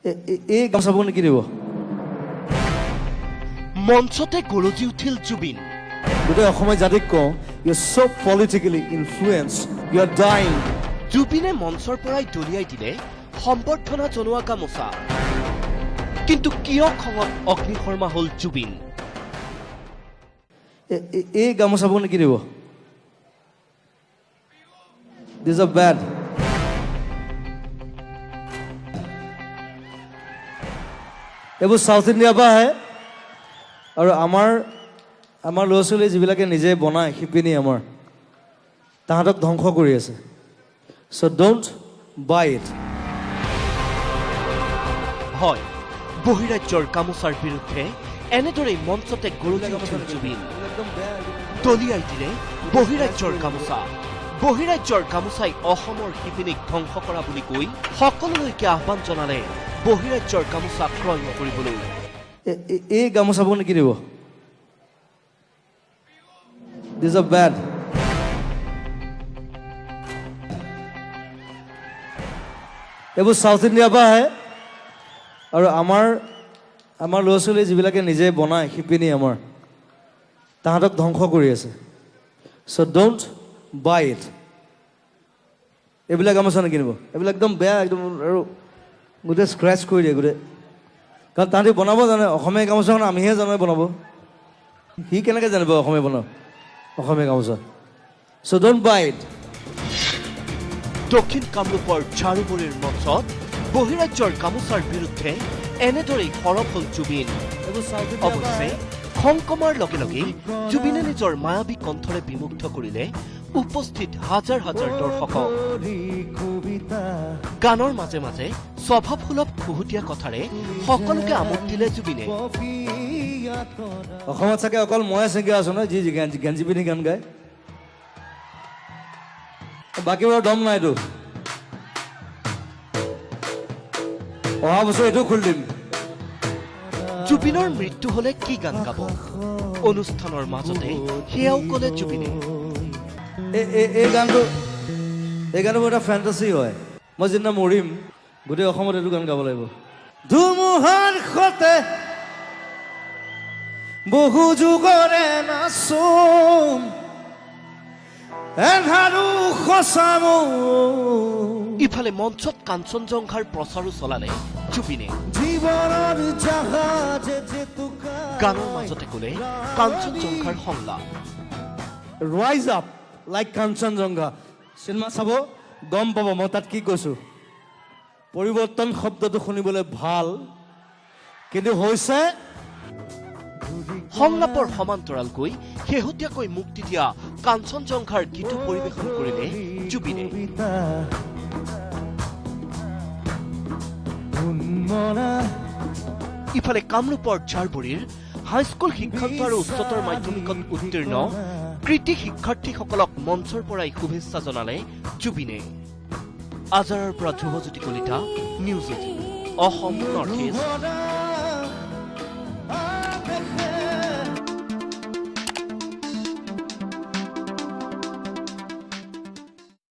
এই গামোচাবোৰ নেকি দিব মঞ্চতে গৰজি উঠিল জুবিন গোটেই অসমীয়া জাতিক কওঁ you are so' politically influence you are dying জুবিনে মঞ্চৰ পৰাই দলিয়াই দিলে সম্বৰ্ধনা জনোৱা গামোচা কিন্তু কিয় খঙত অগ্নিশৰ্মা হল জুবিন এই গামোচাবোৰ নেকি দিব দিজ আৰ বেড এইবোৰ চাউথ ইণ্ডিয়াৰ পৰা আহে আৰু আমাৰ ল'ৰা ছোৱালী যিবিলাকে নিজে বনায় শিপিনী আমাৰ তাহাঁতক ধ্বংস কৰি আছে চ' ডোণ্ট বাই ইট হয় বহিৰাজ্যৰ গামোচাৰ বিৰুদ্ধে এনেদৰেই মঞ্চতে গৰজি উঠিল জুবিন দলিয়াই দিলে বহিৰাজ্যৰ গামোচা বহিৰাজ্যৰ গামোচাই অসমৰ শিপিনীক ধ্বংস কৰা বুলি কৈ সকলোলৈকে আহ্বান জনালে বহিৰাজ্যৰ গামোচা ক্ৰয় নকৰিবলৈ এই গামোচাবোৰ নেকি দিব দিজ আৰ বেড এইবোৰ চাউথ ইণ্ডিয়াৰ পৰা আহে আৰু আমাৰ ল'ৰা ছোৱালী যিবিলাকে নিজে বনায় শিপিনী আমাৰ তাহাঁতক ধ্বংস কৰি আছে চ' ডোণ্ট বাই ইট এইবিলাক গামোচা নিকিনিব এইবিলাক একদম বেয়া একদম আৰু গোটেই স্ক্ৰেচ কৰি দিয়ে গোটেই কাৰণ তাহাঁতি বনাব জানে অসমীয়া গামোচাখন আমিহে জানো বনাব সি কেনেকৈ জানিব অসমীয়া গামোচা চ' ডোণ্ট বাই ইট দক্ষিণ কামৰূপৰ ঝাৰুমুৰিৰ মঞ্চত বহিৰাজ্যৰ গামোচাৰ বিৰুদ্ধে এনেদৰেই সৰব হল জুবিন অৱশ্যে খং কমাৰ লগে লগেই জুবিনে নিজৰ মায়াবী কণ্ঠৰে বিমুগ্ধ কৰিলে উপস্থিত হাজাৰ হাজাৰ দৰ্শকক গানৰ মাজে মাজে স্বভাৱসুলভ খুহুতীয়া কথাৰে সকলোকে আমোদ দিলে জুবিনে অসমত চাগে অকল ময়ে চিংগাৰ আছো নহয় যি গেঞ্জি পিন্ধি গান গায় বাকীবোৰৰ দম নাইতো অহা বছৰ এইটো খুলি দিম জুবিনৰ মৃত্যু হলে কি গান গাব অনুষ্ঠানৰ মাজতে সেয়াও কলে জুবিনে এই গানটো মোৰ এটা ফেণ্টাচি হয় মই যিদিনা মৰিম গোটেই অসমত এইটো গান গাব লাগিব ধুমুহাৰ সতে বহু যুগৰে নাচোন এন্ধাৰো সঁচামো ইফালে মঞ্চত কাঞ্চনজংঘাৰ প্ৰচাৰো চলালে জুবিনে জীৱনৰ জাহাজে গানৰ মাজতে কলে কাঞ্চনজংঘাৰ সংলাপ ৰাইজ আপ লাইক কাঞ্চনজংঘা চিনেমা চাব গম পাব মই তাত কি কৈছো পৰিৱৰ্তন শব্দটো শুনিবলৈ ভাল কিন্তু হৈছে সংলাপৰ সমান্তৰালকৈ শেহতীয়াকৈ মুক্তি দিয়া কাঞ্চনজংঘাৰ গীতো পৰিৱেশন কৰিলে জুবিনে ইফালে কামৰূপৰ ঝাৰবুৰিৰ হাইস্কুল শিক্ষান্ত আৰু উচ্চতৰ মাধ্যমিকত উত্তীৰ্ণ কৃতি শিক্ষাৰ্থীসকলক মঞ্চৰ পৰাই শুভেচ্ছা জনালে জুবিনে আজাৰৰ পৰা Dhrubajyoti Kalita news 18 Assam north east